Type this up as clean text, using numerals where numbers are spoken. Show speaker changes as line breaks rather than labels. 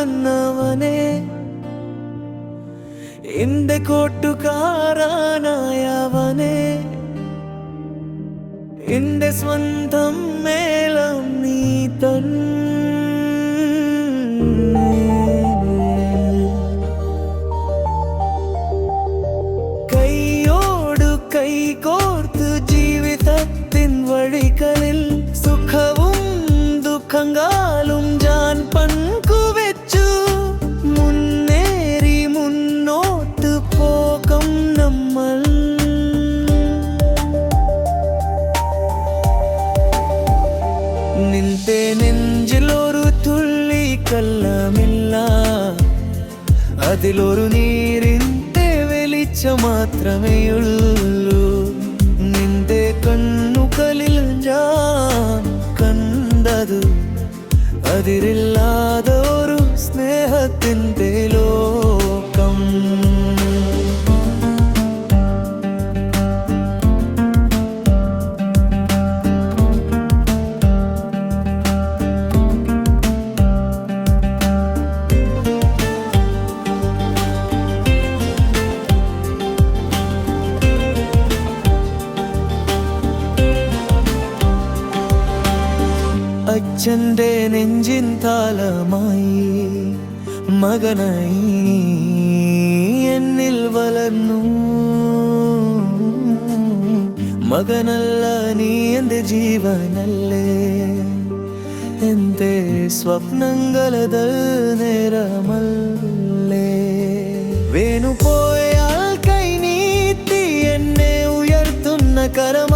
വന്നവനെ, എന്റെ കൂട്ടുകാരനായവനെ, എന്റെ സ്വന്തം മേളം നീ തന്നെ. കൈയോടു കൈ കോർത്തു ജീവിതത്തിൻ വഴികളിൽ സുഖവും ദുഃഖങ്ങളും ഞാൻ പങ്കുവെച്ചു. മുന്നേറി മുന്നോട്ട് പോകം നമ്മൾ. നിന്റെ നെഞ്ചിലൊരു തുള്ളി കള്ളമില്ല, അതിലൊരു നീരിന്റെ വെളിച്ചം മാത്രമേയുള്ളൂ. നിന്റെ കണ്ണുകളിൽ ഞാൻ കണ്ടത് അതിരില്ലാതെ ഒരു സ്നേഹത്തിൻ്റെ ലോകം. അച്ഛൻ്റെ നെഞ്ചിൻ താളമായി മകനായി എന്നിൽ വളർന്നു. മകനല്ല നീ എൻ്റെ ജീവനല്ലേ, എൻ്റെ സ്വപ്നങ്ങളത് നേരമല്ലേ. വേണുപോയാൽ കൈ നീട്ടി എന്നെ ഉയർത്തുന്ന കരമ